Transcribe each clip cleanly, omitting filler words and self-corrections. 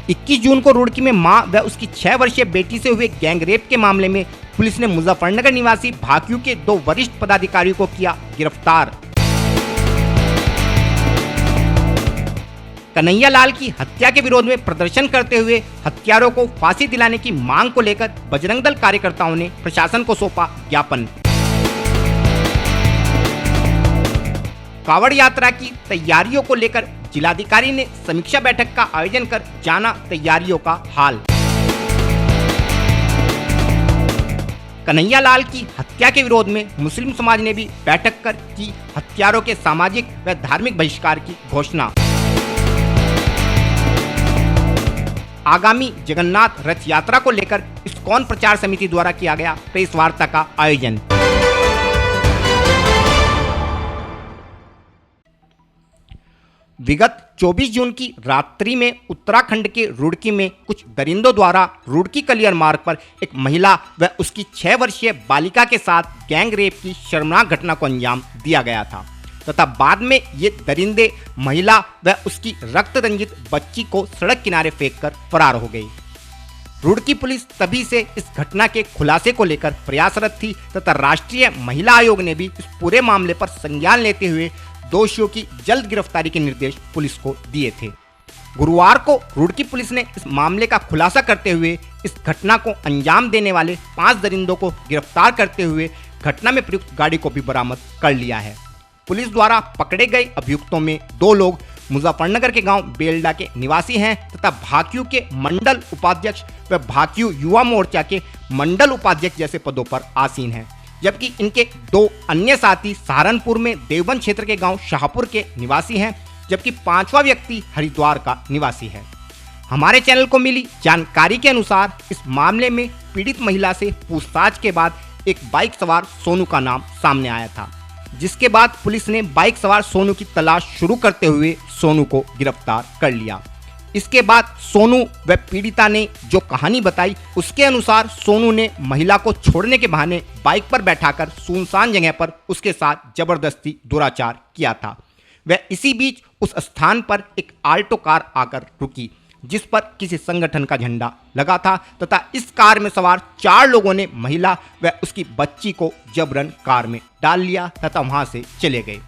21 जून को रुड़की में मां व उसकी 6 वर्षीय बेटी से हुए गैंग रेप के मामले में पुलिस ने मुजफ्फरनगर निवासी भाकियू के 2 वरिष्ठ पदाधिकारियों को किया गिरफ्तार। कन्हैया लाल की हत्या के विरोध में प्रदर्शन करते हुए हत्यारों को फांसी दिलाने की मांग को लेकर बजरंग दल कार्यकर्ताओं ने प्रशासन को सौंपा ज्ञापन। कांवड़ यात्रा की तैयारियों को लेकर जिलाधिकारी ने समीक्षा बैठक का आयोजन कर जाना तैयारियों का हाल। कन्हैया लाल की हत्या के विरोध में मुस्लिम समाज ने भी बैठक कर की हत्यारों के सामाजिक व धार्मिक बहिष्कार की घोषणा। आगामी जगन्नाथ रथ यात्रा को लेकर इस्कॉन प्रचार समिति द्वारा किया गया प्रेस वार्ता का आयोजन। विगत 24 जून की रात्रि में उत्तराखंड के रुड़की में कुछ दरिंदों द्वारा रुड़की कलियर मार्ग पर एक महिला व उसकी 6 वर्षीय बालिका के साथ गैंग रेप की शर्मनाक घटना को अंजाम दिया गया था तथा बाद में ये दरिंदे महिला व उसकी रक्त रंजित बच्ची को सड़क किनारे फेंककर फरार हो गई। रुड़की पुलिस तभी से इस घटना के खुलासे को लेकर प्रयासरत थी तथा राष्ट्रीय महिला आयोग ने भी इस पूरे मामले पर संज्ञान लेते हुए दोषियों की जल्द गिरफ्तारी के निर्देश पुलिस को दिए थे। गुरुवार को रुड़की पुलिस ने इस मामले का खुलासा करते हुए इस घटना को अंजाम देने वाले 5 दरिंदों को गिरफ्तार करते हुए घटना में प्रयुक्त गाड़ी को भी बरामद कर लिया है। पुलिस द्वारा पकड़े गए अभियुक्तों में 2 लोग मुजफ्फरनगर के गांव बेलडा के निवासी हैं तथा भाकियू के मंडल उपाध्यक्ष व भाकियू युवा मोर्चा के मंडल उपाध्यक्ष जैसे पदों पर आसीन हैं, जबकि इनके 2 अन्य साथी सहारनपुर में देवबंद क्षेत्र के गांव शाहपुर के निवासी हैं, जबकि 5वां व्यक्ति हरिद्वार का निवासी है। हमारे चैनल को मिली जानकारी के अनुसार इस मामले में पीड़ित महिला से पूछताछ के बाद एक बाइक सवार सोनू का नाम सामने आया था, जिसके बाद पुलिस ने बाइक सवार सोनू की तलाश शुरू करते हुए सोनू को गिरफ्तार कर लिया। इसके बाद सोनू व पीड़िता ने जो कहानी बताई उसके अनुसार सोनू ने महिला को छोड़ने के बहाने बाइक पर बैठाकर सुनसान जगह पर उसके साथ जबरदस्ती दुराचार किया था। वह इसी बीच उस स्थान पर एक आल्टो कार आकर रुकी जिस पर किसी संगठन का झंडा लगा था तथा इस कार में सवार 4 लोगों ने महिला व उसकी बच्ची को जबरन कार में डाल लिया तथा वहां से चले गए।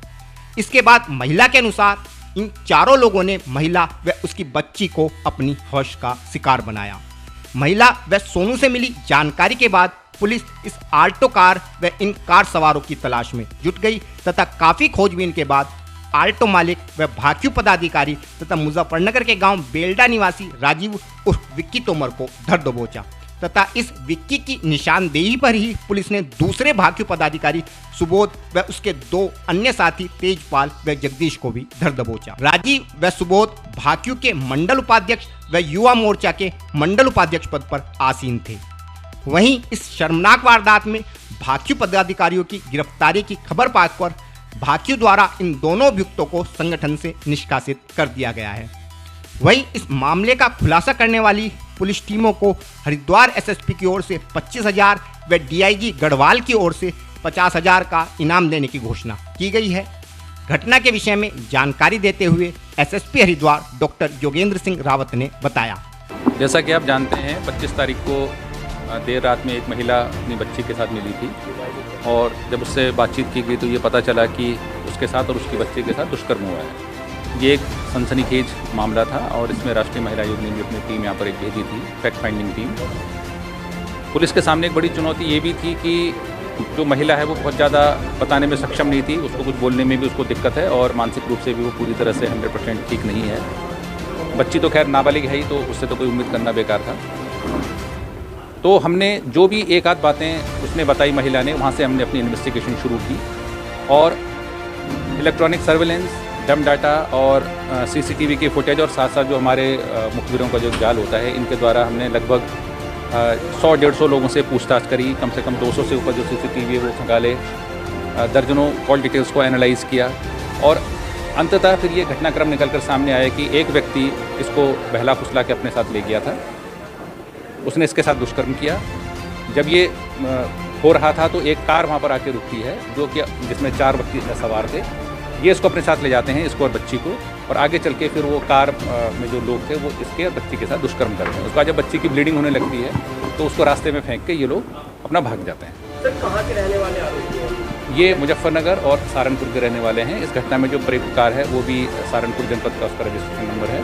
इसके बाद महिला के अनुसार इन 4 लोगों ने महिला व उसकी बच्ची को अपनी हौश का शिकार बनाया। महिला व सोनू से मिली जानकारी के बाद पुलिस इस आल्टो कार व इन कार सवारों की तलाश में जुट गई तथा काफी खोजबीन के बाद आल्टो मालिक व भाकियू पदाधिकारी तथा मुजफ्फरनगर के गांव बेलडा निवासी राजीव उर्फ विक्की तोमर को धर दबोचा तथा इस विक्की की निशानदेही पर ही पुलिस ने दूसरे भाकियू पदाधिकारी सुबोध व उसके 2 अन्य साथी तेजपाल व जगदीश को भी धर दबोचा। राजीव व सुबोध भाकियू के मंडल उपाध्यक्ष व युवा मोर्चा के मंडल उपाध्यक्ष पद पर आसीन थे। वहीं इस शर्मनाक वारदात में भाकियू पदाधिकारियों की गिरफ्तारी की खबर पाकर भाकियू द्वारा इन दोनों अभियुक्तों को संगठन से निष्कासित कर दिया गया है। वहीं इस मामले का खुलासा करने वाली पुलिस टीमों को हरिद्वार एसएसपी की ओर से 25,000 व डीआईजी गढ़वाल की ओर से 50,000 का इनाम देने की घोषणा की गई है। घटना के विषय में जानकारी देते हुए एसएसपी हरिद्वार डॉक्टर योगेंद्र सिंह रावत ने बताया। जैसा कि आप जानते हैं 25 तारीख को देर रात में एक महिला अपनी बच्ची के साथ मिली थी और जब उससे बातचीत की गई तो ये पता चला कि उसके साथ और उसकी बच्ची के साथ दुष्कर्म हुआ है। ये एक सनसनीखेज मामला था और इसमें राष्ट्रीय महिला आयोग ने भी अपनी टीम यहाँ पर एक भेजी थी, फैक्ट फाइंडिंग टीम। पुलिस के सामने एक बड़ी चुनौती ये भी थी कि जो महिला है वो बहुत ज़्यादा बताने में सक्षम नहीं थी, उसको कुछ बोलने में भी उसको दिक्कत है और मानसिक रूप से भी वो पूरी तरह से 100% ठीक नहीं है। बच्ची तो खैर नाबालिग है ही, तो उससे तो कोई उम्मीद करना बेकार था। तो हमने जो भी एक आध बातें उसने बताई महिला ने, वहाँ से हमने अपनी इन्वेस्टिगेशन शुरू की और इलेक्ट्रॉनिक सर्वेलेंस, डम डाटा और सीसीटीवी की फुटेज और साथ साथ जो हमारे मुखबिरों का जो जाल होता है, इनके द्वारा हमने लगभग 100-150 लोगों से पूछताछ करी। कम से कम 200 से ऊपर जो सीसीटीवी है वो खंगाले, दर्जनों कॉल डिटेल्स को एनालाइज किया और अंततः फिर ये घटनाक्रम निकलकर सामने आया कि एक व्यक्ति इसको बहला फुसला के अपने साथ ले गया था। उसने इसके साथ दुष्कर्म किया। जब ये हो रहा था तो एक कार वहाँ पर आके रुकती है जो कि जिसमें 4 व्यक्ति सवार थे। ये इसको अपने साथ ले जाते हैं, इसको और बच्ची को, और आगे चल के फिर वो कार में जो लोग थे वो इसके बच्ची के साथ दुष्कर्म करते हैं। उसके बाद जब बच्ची की ब्लीडिंग होने लगती है तो उसको रास्ते में फेंक के ये लोग अपना भाग जाते हैं। सर कहाँ के रहने वाले आरोपी हैं? ये मुजफ्फरनगर और सहारनपुर के रहने वाले हैं। इस घटना में जो प्रयुक्त कार है वो भी सहारनपुर जनपद का उसका रजिस्ट्रेशन नंबर है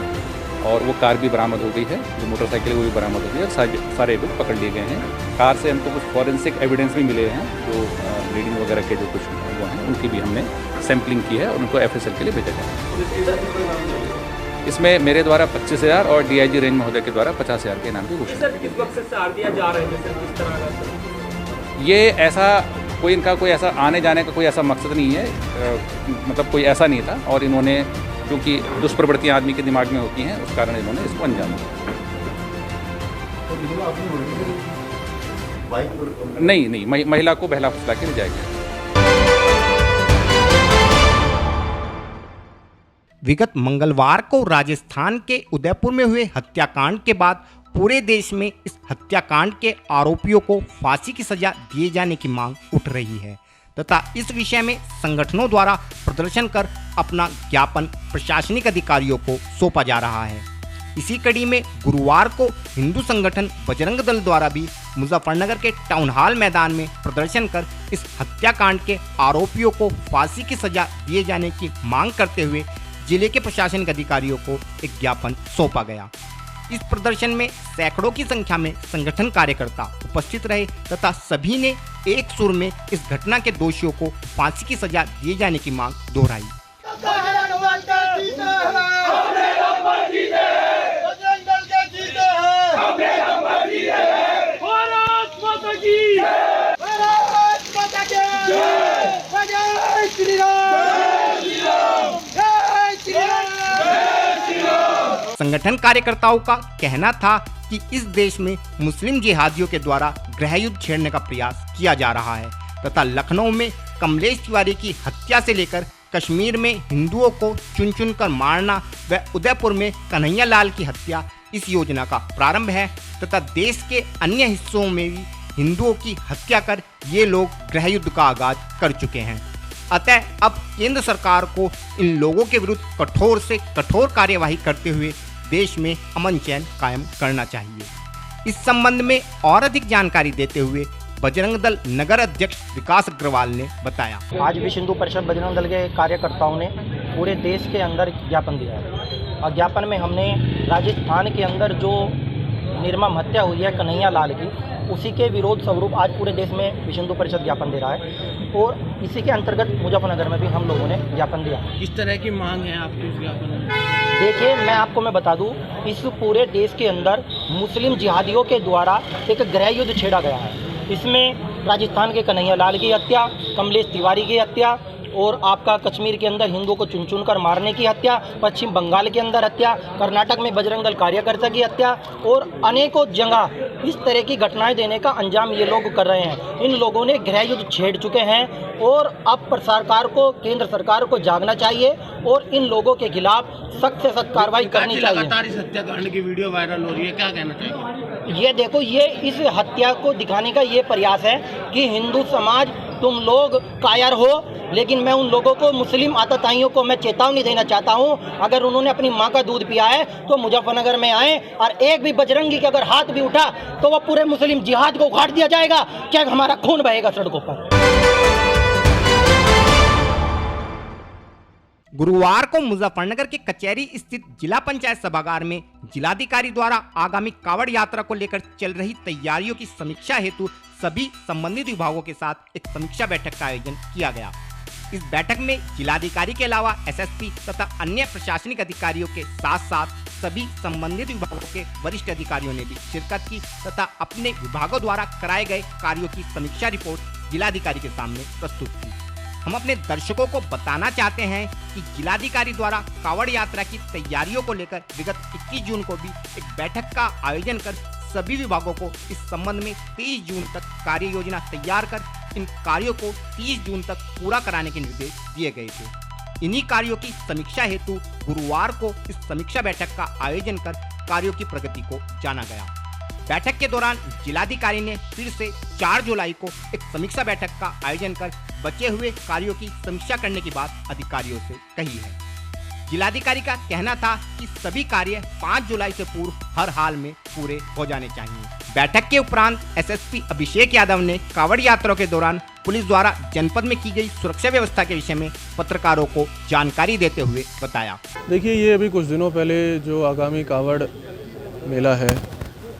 और वो कार भी बरामद हो गई है। जो मोटरसाइकिल है वो भी बरामद हो गई है और सारे लोग पकड़ लिए गए हैं। कार से हमको कुछ फॉरेंसिक एविडेंस भी मिले हैं, जो ब्लीडिंग वगैरह के जो कुछ वो हैं उनकी भी हमने सैम्पलिंग की है और उनको FSL के लिए भेजा जाए। इसमें मेरे द्वारा 25,000 और DIG रेंज महोदय के द्वारा 50,000 के इनाम की घोषणा। सर किस मकसद से आरदिया जा रहे हैं सर, किस तरह का? ये ऐसा इनका कोई ऐसा आने जाने का कोई ऐसा मकसद नहीं है, मतलब कोई ऐसा नहीं था और इन्होंने क्योंकि दुष्प्रवृत्तियाँ आदमी के दिमाग में होती हैं उस कारण इन्होंने इसको अंजाम दिया। नहीं, महिला को बहला फुसला के ले जाया गया। विगत मंगलवार को राजस्थान के उदयपुर में हुए हत्याकांड के बाद पूरे देश में इस हत्याकांड के आरोपियों को फांसी की सजा दिए जाने की मांग उठ रही है तथा इस विषय में संगठनों द्वारा प्रदर्शन कर अपना ज्ञापन प्रशासनिक अधिकारियों को सौंपा जा रहा है। इसी कड़ी में गुरुवार को हिंदू संगठन बजरंग दल द्वारा भी मुजफ्फरनगर के टाउन हॉल मैदान में प्रदर्शन कर इस हत्याकांड के आरोपियों को फांसी की सजा दिए जाने की मांग करते हुए जिले के प्रशासनिक अधिकारियों को एक ज्ञापन सौंपा गया। इस प्रदर्शन में सैकड़ों की संख्या में संगठन कार्यकर्ता उपस्थित रहे तथा सभी ने एक सुर में इस घटना के दोषियों को फांसी की सजा दिए जाने की मांग दोहराई। संगठन कार्यकर्ताओं का कहना था कि इस देश में मुस्लिम जिहादियों के द्वारा गृहयुद्ध छेड़ने का प्रयास किया जा रहा है तथा लखनऊ में कमलेश तिवारी की हत्या से लेकर कश्मीर में हिंदुओं को चुन चुन कर मारना व उदयपुर में कन्हैया लाल की हत्या इस योजना का प्रारंभ है तथा देश के अन्य हिस्सों में भी हिंदुओं की हत्या कर ये लोग गृहयुद्ध का आगाज कर चुके हैं। अतः अब केंद्र सरकार को इन लोगों के विरुद्ध कठोर से कठोर कार्यवाही करते हुए देश में अमन चैन कायम करना चाहिए। इस संबंध में और अधिक जानकारी देते हुए बजरंग दल नगर अध्यक्ष विकास अग्रवाल ने बताया। आज विश्व हिंदू परिषद बजरंग दल के कार्यकर्ताओं ने पूरे देश के अंदर ज्ञापन दिया है और ज्ञापन में हमने राजस्थान के अंदर जो निर्मम हत्या हुई है कन्हैया लाल की, उसी के विरोध स्वरूप आज पूरे देश में विश्व हिंदू परिषद ज्ञापन दे रहा है और इसी के अंतर्गत मुजफ्फरनगर में भी हम लोगों ने ज्ञापन दिया। किस तरह की मांग है आपकी इस ज्ञापन में? देखिए, मैं आपको बता दूं, इस पूरे देश के अंदर मुस्लिम जिहादियों के द्वारा एक गृह युद्ध छेड़ा गया है। इसमें राजस्थान के कन्हैया लाल की हत्या, कमलेश तिवारी की हत्या और आपका कश्मीर के अंदर हिंदुओं को चुन चुन कर मारने की हत्या, पश्चिम बंगाल के अंदर हत्या, कर्नाटक में बजरंग दल कार्यकर्ता की हत्या और अनेकों जगह इस तरह की घटनाएं देने का अंजाम ये लोग कर रहे हैं। इन लोगों ने गृह युद्ध छेड़ चुके हैं और अब सरकार को, केंद्र सरकार को जागना चाहिए और इन लोगों के खिलाफ सख्त से सख्त कार्रवाई करनी चाहिए। लगातार इस हत्याकांड की वीडियो वायरल हो रही है, क्या कहना चाहिए? ये देखो, ये इस हत्या को दिखाने का ये प्रयास है कि हिंदू समाज तुम लोग कायर हो, लेकिन मैं उन लोगों को, मुस्लिम आतताइयों को मैं चेतावनी देना चाहता हूं, अगर उन्होंने अपनी मां का दूध पिया है तो मुजफ्फरनगर में आए और एक भी बजरंगी का अगर हाथ भी उठा तो वह पूरे मुस्लिम जिहाद को उखाड़ दिया जाएगा, क्या हमारा खून बहेगा सड़कों पर। गुरुवार को मुजफ्फरनगर के कचहरी स्थित जिला पंचायत सभागार में जिलाधिकारी द्वारा आगामी कावड़ यात्रा को लेकर चल रही तैयारियों की समीक्षा हेतु सभी संबंधित विभागों के साथ एक समीक्षा बैठक का आयोजन किया गया। इस बैठक में जिलाधिकारी के अलावा एसएसपी तथा अन्य प्रशासनिक अधिकारियों के साथ साथ सभी संबंधित विभागों के वरिष्ठ अधिकारियों ने भी शिरकत की तथा अपने विभागों द्वारा कराए गए कार्यों की समीक्षा रिपोर्ट जिलाधिकारी के सामने प्रस्तुत की। हम अपने दर्शकों को बताना चाहते हैं कि जिलाधिकारी द्वारा कावड़ यात्रा की तैयारियों को लेकर विगत 21 जून को भी एक बैठक का आयोजन कर सभी विभागों को इस संबंध में 23 जून तक कार्य योजना तैयार कर इन कार्यों को 30 जून तक पूरा कराने के निर्देश दिए गए थे। इन्हीं कार्यों की समीक्षा हेतु गुरुवार को इस समीक्षा बैठक का आयोजन कर कार्यों की प्रगति को जाना गया। बैठक के दौरान जिलाधिकारी ने फिर से 4 जुलाई को एक समीक्षा बैठक का आयोजन कर बचे हुए कार्यों की समीक्षा करने की बात अधिकारियों से कही है। जिलाधिकारी का कहना था कि सभी कार्य 5 जुलाई से पूर्व हर हाल में पूरे हो जाने चाहिए। बैठक के उपरांत एसएसपी अभिषेक यादव ने कांवड़ यात्रा के दौरान पुलिस द्वारा जनपद में की गई सुरक्षा व्यवस्था के विषय में पत्रकारों को जानकारी देते हुए बताया। देखिए, ये अभी कुछ दिनों पहले जो आगामी कांवड़ मेला है,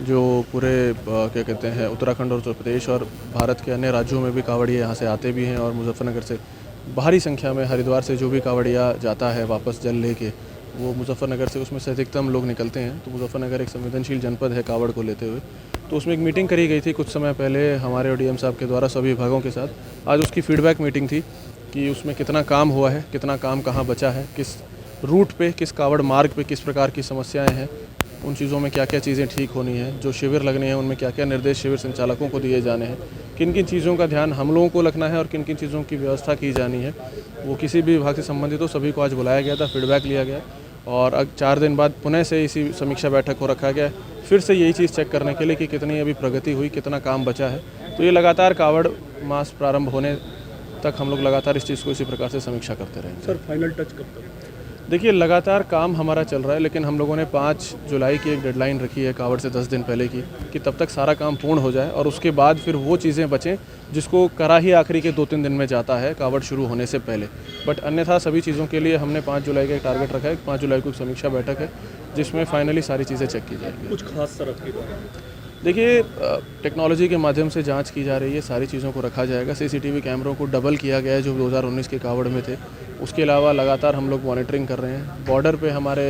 जो पूरे क्या कहते हैं उत्तराखंड और उत्तर प्रदेश और भारत के अन्य राज्यों में भी कांवड़िया यहाँ से आते भी हैं, और मुजफ्फरनगर से भारी संख्या में, हरिद्वार से जो भी कांवड़िया जाता है वापस जल लेके, वो मुजफ्फरनगर से उसमें से अधिकतम लोग निकलते हैं। तो मुजफ्फरनगर एक संवेदनशील जनपद है कांवड़ को लेते हुए। तो उसमें एक मीटिंग करी गई थी कुछ समय पहले हमारे डीएम साहब के द्वारा सभी विभागों के साथ। आज उसकी फीडबैक मीटिंग थी कि उसमें कितना काम हुआ है, कितना काम कहाँ बचा है, किस रूट पे, किस कांवड़ मार्ग पे किस प्रकार की समस्याएं हैं, उन चीज़ों में क्या क्या चीज़ें ठीक होनी है, जो शिविर लगने हैं उनमें क्या क्या निर्देश शिविर संचालकों को दिए जाने हैं, किन किन चीज़ों का ध्यान हम लोगों को रखना है और किन किन चीज़ों की व्यवस्था की जानी है, वो किसी भी विभाग से संबंधित हो सभी को आज बुलाया गया था, फीडबैक लिया गया। और अब 4 दिन बाद पुनः से इसी समीक्षा बैठक को रखा गया, फिर से यही चीज़ चेक करने के लिए कि कितनी अभी प्रगति हुई, कितना काम बचा है। तो ये लगातार कांवड़ मास प्रारंभ होने तक हम लोग लगातार इस चीज़ को इसी प्रकार से समीक्षा करते रहेंगे। सर, फाइनल टच कब तक? देखिए, लगातार काम हमारा चल रहा है, लेकिन हम लोगों ने 5 जुलाई की एक डेडलाइन रखी है कांवड़ से 10 दिन पहले की, कि तब तक सारा काम पूर्ण हो जाए और उसके बाद फिर वो चीज़ें बचें जिसको करा ही आखिरी के 2-3 दिन में जाता है कांवड़ शुरू होने से पहले। बट अन्यथा सभी चीज़ों के लिए हमने 5 जुलाई का एक टारगेट रखा है। 5 जुलाई को एक समीक्षा बैठक है जिसमें फाइनली सारी चीज़ें चेक की जाएंगी। कुछ खास तरफ की बात? देखिए, टेक्नोलॉजी के माध्यम से जांच की जा रही है, सारी चीज़ों को रखा जाएगा। सीसीटीवी कैमरों को डबल किया गया है जो 2019 के कांवड़ में थे। उसके अलावा लगातार हम लोग मॉनिटरिंग कर रहे हैं। बॉर्डर पे हमारे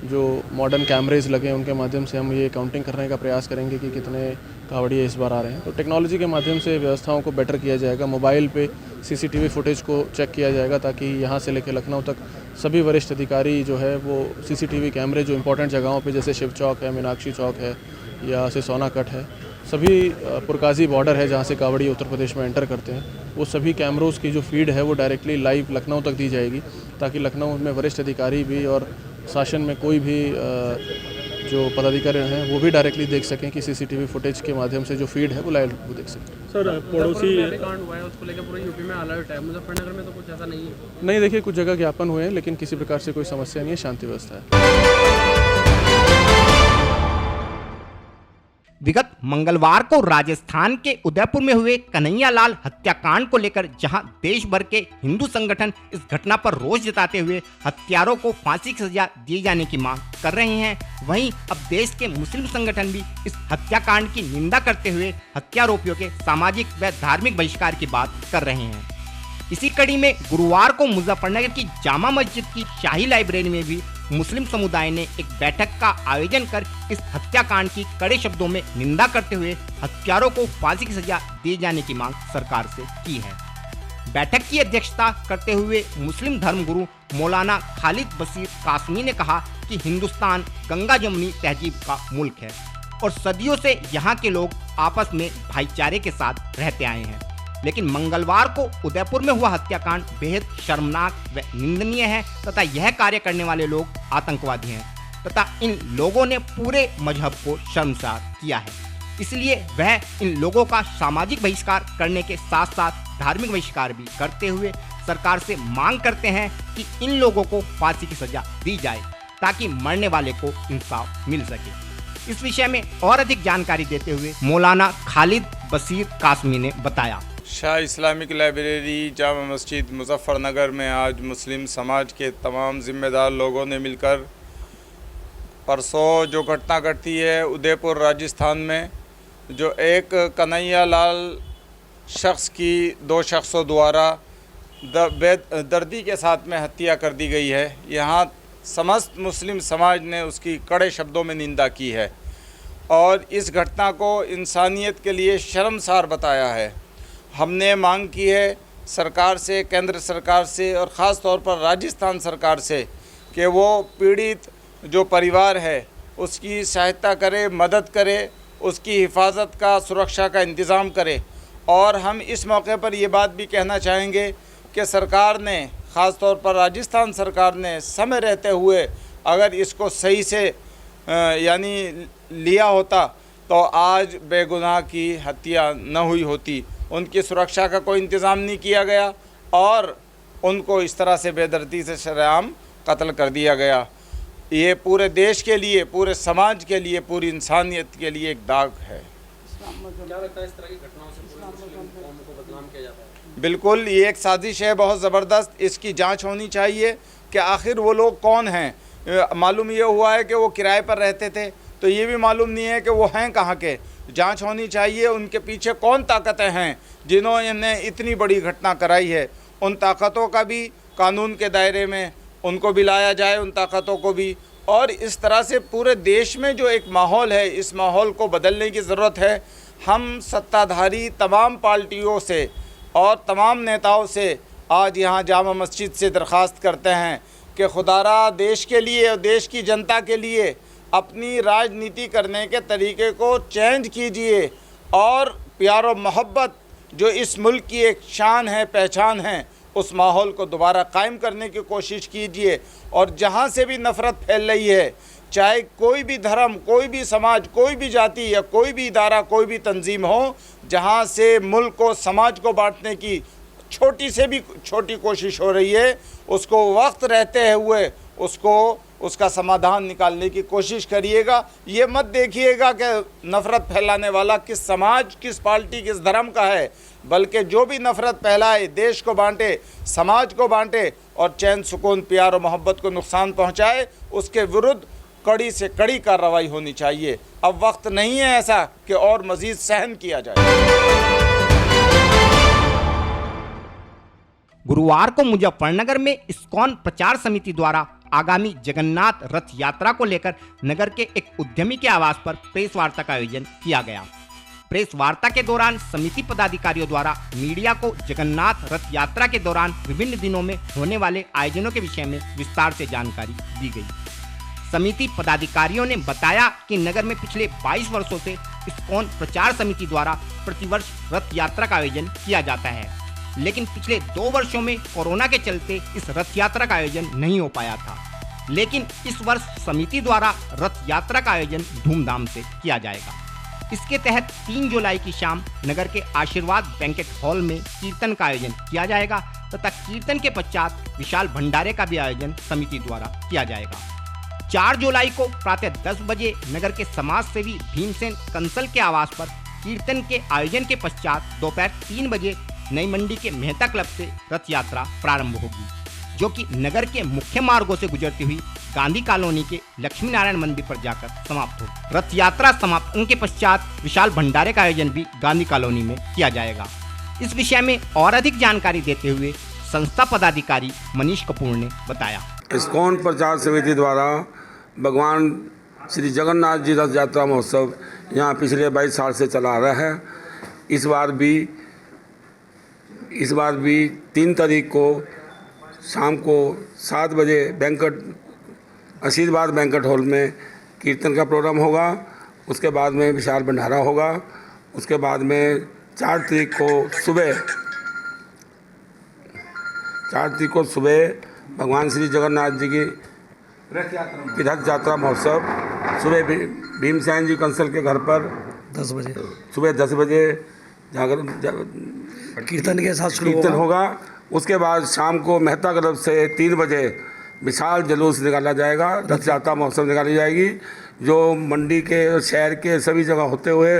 जो मॉडर्न कैमरेज लगे हैं उनके माध्यम से हम ये काउंटिंग करने का प्रयास करेंगे कि कितने कांवड़िए इस बार आ रहे हैं। तो टेक्नोलॉजी के माध्यम से व्यवस्थाओं को बेटर किया जाएगा। मोबाइल पे सीसीटीवी फुटेज को चेक किया जाएगा ताकि यहाँ से लेकर लखनऊ तक सभी वरिष्ठ अधिकारी जो है वो सीसीटीवी कैमरे जो इंपॉर्टेंट जगहों पे जैसे शिव चौक है, मीनाक्षी चौक है या सिसोना कट है, सभी पुरकाजी बॉर्डर है जहाँ से कांवड़िए उत्तर प्रदेश में एंटर करते हैं, वो सभी कैमरोज़ की जो फीड है वो डायरेक्टली लाइव लखनऊ तक दी जाएगी ताकि लखनऊ में वरिष्ठ अधिकारी भी और शासन में कोई भी जो पदाधिकारी हैं वो भी डायरेक्टली देख सकें कि सीसीटीवी फुटेज के माध्यम से जो फीड है वो लाइव वो देख सकें। सर, पड़ोसी कांड हुआ है उसको लेकर पूरे यूपी में अलर्ट है, मुजफ्फरनगर में तो कुछ ऐसा नहीं है? नहीं, देखिए, कुछ जगह ज्ञापन हुए हैं लेकिन किसी प्रकार से कोई समस्या नहीं है, शांति व्यवस्था है। विगत मंगलवार को राजस्थान के उदयपुर में हुए कन्हैयालाल हत्याकांड को लेकर जहां देश भर के हिंदू संगठन इस घटना पर रोष जताते हुए हत्यारों को फांसी की सजा दिए जाने की मांग कर रहे हैं, वहीं अब देश के मुस्लिम संगठन भी इस हत्याकांड की निंदा करते हुए हत्यारोपियों के सामाजिक व धार्मिक बहिष्कार की बात कर रहे हैं। इसी कड़ी में गुरुवार को मुजफ्फरनगर की जामा मस्जिद की शाही लाइब्रेरी में भी मुस्लिम समुदाय ने एक बैठक का आयोजन कर इस हत्याकांड की कड़े शब्दों में निंदा करते हुए हत्यारों को फांसी की सजा दिए जाने की मांग सरकार से की है। बैठक की अध्यक्षता करते हुए मुस्लिम धर्मगुरु मौलाना खालिद बशीर कासमी ने कहा कि हिंदुस्तान गंगा जमुनी तहजीब का मुल्क है और सदियों से यहाँ के लोग आपस में भाईचारे के साथ रहते आए हैं, लेकिन मंगलवार को उदयपुर में हुआ हत्याकांड बेहद शर्मनाक व निंदनीय है तथा यह कार्य करने वाले लोग आतंकवादी हैं तथा इन लोगों ने पूरे मजहब को शर्मसार किया है। इसलिए वह इन लोगों का सामाजिक बहिष्कार करने के साथ साथ धार्मिक बहिष्कार भी करते हुए सरकार से मांग करते हैं कि इन लोगों को फांसी की सजा दी जाए ताकि मरने वाले को इंसाफ मिल सके। इस विषय में और अधिक जानकारी देते हुए मौलाना खालिद बशीर कासमी ने बताया। शाह इस्लामिक लाइब्रेरी जामा मस्जिद मुजफ्फरनगर में आज मुस्लिम समाज के तमाम ज़िम्मेदार लोगों ने मिलकर परसों जो घटना घटी है उदयपुर राजस्थान में, जो एक कन्हैयालाल शख्स की 2 शख्सों द्वारा बेदर्दी के साथ में हत्या कर दी गई है, यहाँ समस्त मुस्लिम समाज ने उसकी कड़े शब्दों में निंदा की है और इस घटना को इंसानियत के लिए शर्मसार बताया है। हमने मांग की है सरकार से, केंद्र सरकार से और ख़ास तौर पर राजस्थान सरकार से कि वो पीड़ित जो परिवार है उसकी सहायता करे, मदद करे, उसकी हिफाजत का, सुरक्षा का इंतज़ाम करे। और हम इस मौके पर ये बात भी कहना चाहेंगे कि सरकार ने, ख़ास तौर पर राजस्थान सरकार ने समय रहते हुए अगर इसको सही से यानी लिया होता तो आज बेगुनाह की हत्या न हुई होती। उनकी सुरक्षा का कोई इंतज़ाम नहीं किया गया और उनको इस तरह से बेदर्दी से शरेआम कत्ल कर दिया गया। ये पूरे देश के लिए, पूरे समाज के लिए, पूरी इंसानियत के लिए एक दाग है। क्या लगता है इस तरह की घटनाओं से पूरी मुस्लिम कौम को बदनाम किया जाता है? बिल्कुल, ये एक साजिश है बहुत ज़बरदस्त। इसकी जांच होनी चाहिए कि आखिर वो लोग कौन हैं। मालूम ये हुआ है कि वो किराए पर रहते थे, तो ये भी मालूम नहीं है कि वो हैं कहाँ के। जांच होनी चाहिए, उनके पीछे कौन ताकतें हैं जिन्होंने इतनी बड़ी घटना कराई है। उन ताकतों का भी कानून के दायरे में उनको भी लाया जाए, उन ताकतों को भी। और इस तरह से पूरे देश में जो एक माहौल है, इस माहौल को बदलने की ज़रूरत है। हम सत्ताधारी तमाम पार्टियों से और तमाम नेताओं से आज यहाँ जामा मस्जिद से दरख्वास्त करते हैं कि खुदारा देश के लिए और देश की जनता के लिए अपनी राजनीति करने के तरीके को चेंज कीजिए और प्यार और मोहब्बत जो इस मुल्क की एक शान है, पहचान है, उस माहौल को दोबारा कायम करने की कोशिश कीजिए। और जहाँ से भी नफ़रत फैल रही है, चाहे कोई भी धर्म, कोई भी समाज, कोई भी जाति या कोई भी इदारा, कोई भी तंजीम हो, जहाँ से मुल्क को, समाज को बांटने की छोटी से भी छोटी कोशिश हो रही है, उसको वक्त रहते हुए उसका समाधान निकालने की कोशिश करिएगा। ये मत देखिएगा कि नफ़रत फैलाने वाला किस समाज, किस पार्टी, किस धर्म का है, बल्कि जो भी नफ़रत फैलाए, देश को बांटे, समाज को बांटे और चैन सुकून, प्यार और मोहब्बत को नुकसान पहुँचाए, उसके विरुद्ध कड़ी से कड़ी कार्रवाई होनी चाहिए। अब वक्त नहीं है ऐसा कि और मज़ीद सहन किया जाए। गुरुवार को मुजफ्फरनगर में इस्कॉन प्रचार समिति द्वारा आगामी जगन्नाथ रथ यात्रा को लेकर नगर के एक उद्यमी के आवास पर प्रेस वार्ता का आयोजन किया गया। प्रेस वार्ता के दौरान समिति पदाधिकारियों द्वारा मीडिया को जगन्नाथ रथ यात्रा के दौरान विभिन्न दिनों में होने वाले आयोजनों के विषय में विस्तार से जानकारी दी गई। समिति पदाधिकारियों ने बताया कि नगर में पिछले 22 वर्षों से इस्कॉन प्रचार समिति द्वारा प्रतिवर्ष रथ यात्रा का आयोजन किया जाता है, लेकिन पिछले 2 वर्षों में कोरोना के चलते इस रथ यात्रा का आयोजन नहीं हो पाया था। लेकिन इस वर्ष समिति द्वारा रथ यात्रा का आयोजन धूमधाम से किया जाएगा। इसके तहत 3 जुलाई की शाम नगर के आशीर्वाद बैंकेट हॉल में कीर्तन का आयोजन किया जाएगा तथा कीर्तन के पश्चात विशाल भंडारे का भी आयोजन समिति द्वारा किया जाएगा। 4 जुलाई को प्रातः 10 बजे नगर के समाज सेवी भीमसेन कंसल के आवास पर कीर्तन के आयोजन के पश्चात दोपहर 3 बजे नई मंडी के मेहता क्लब से रथ यात्रा प्रारंभ होगी, जो कि नगर के मुख्य मार्गों से गुजरती हुई गांधी कॉलोनी के लक्ष्मी नारायण मंदिर पर जाकर समाप्त होगी। रथ यात्रा समापन के पश्चात विशाल भंडारे का आयोजन भी गांधी कॉलोनी में किया जाएगा। इस विषय में और अधिक जानकारी देते हुए संस्था पदाधिकारी मनीष कपूर ने बताया। इस्कॉन प्रचार समिति द्वारा भगवान श्री जगन्नाथ जी रथ यात्रा महोत्सव यहाँ पिछले 22 साल से चला आ रहा है। इस बार भी 3 तारीख को शाम को 7 बजे आशीर्वाद बैंकेट हॉल में कीर्तन का प्रोग्राम होगा। उसके बाद में विशाल भंडारा होगा। उसके बाद में 4 तारीख को सुबह भगवान श्री जगन्नाथ जी की रथ यात्रा महोत्सव सुबह भीमसेन जी कंसल के घर पर 10 बजे सुबह 10 बजे जाकर कीर्तन के साथ कीर्तन होगा। उसके बाद शाम को मेहता क्लब से 3 बजे विशाल जुलूस निकाला जाएगा, रथ यात्रा महोत्सव निकाली जाएगी, जो मंडी के शहर के सभी जगह होते हुए,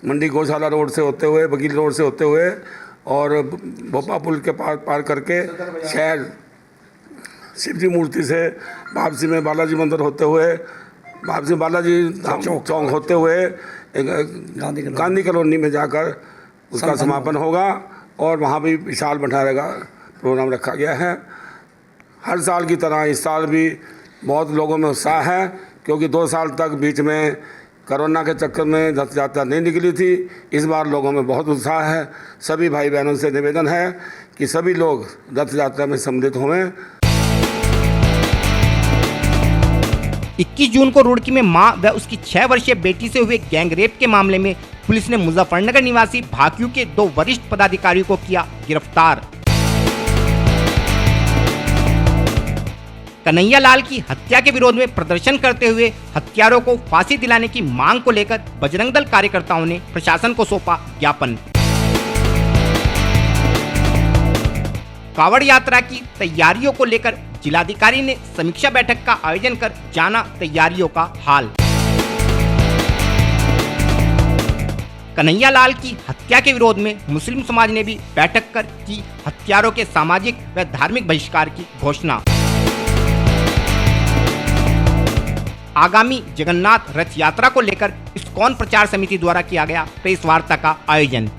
मंडी गौशाला रोड से होते हुए, बकील रोड से होते हुए और भोपा पुल के पार करके शहर शिवजी मूर्ति से वापसी में बालाजी मंदिर होते हुए, वापसी बालाजी चौक होते हुए गांधी कॉलोनी में जाकर उसका समापन होगा और वहाँ भी विशाल भंडारे का प्रोग्राम रखा गया है। हर साल की तरह इस साल भी बहुत लोगों में उत्साह है, क्योंकि 2 साल तक बीच में कोरोना के चक्कर में रथ यात्रा नहीं निकली थी। इस बार लोगों में बहुत उत्साह है। सभी भाई बहनों से निवेदन है कि सभी लोग रथ यात्रा में सम्मिलित हों। 21 जून को रुड़की में मां व उसकी 6 वर्षीय बेटी से हुए गैंगरेप के मामले में पुलिस ने मुजफ्फरनगर निवासी भाकियू के 2 वरिष्ठ पदाधिकारियों को किया गिरफ्तार। कन्हैया लाल की हत्या के विरोध में प्रदर्शन करते हुए हत्यारों को फांसी दिलाने की मांग को लेकर बजरंग दल कार्यकर्ताओं ने प्रशासन को सौंपा ज्ञापन। कावड़ यात्रा की तैयारियों को लेकर जिलाधिकारी ने समीक्षा बैठक का आयोजन कर जाना तैयारियों का हाल। कन्हैयालाल की हत्या के विरोध में मुस्लिम समाज ने भी बैठक कर की हत्यारों के सामाजिक व धार्मिक बहिष्कार की घोषणा। आगामी जगन्नाथ रथ यात्रा को लेकर इस्कॉन प्रचार समिति द्वारा किया गया प्रेस वार्ता का आयोजन।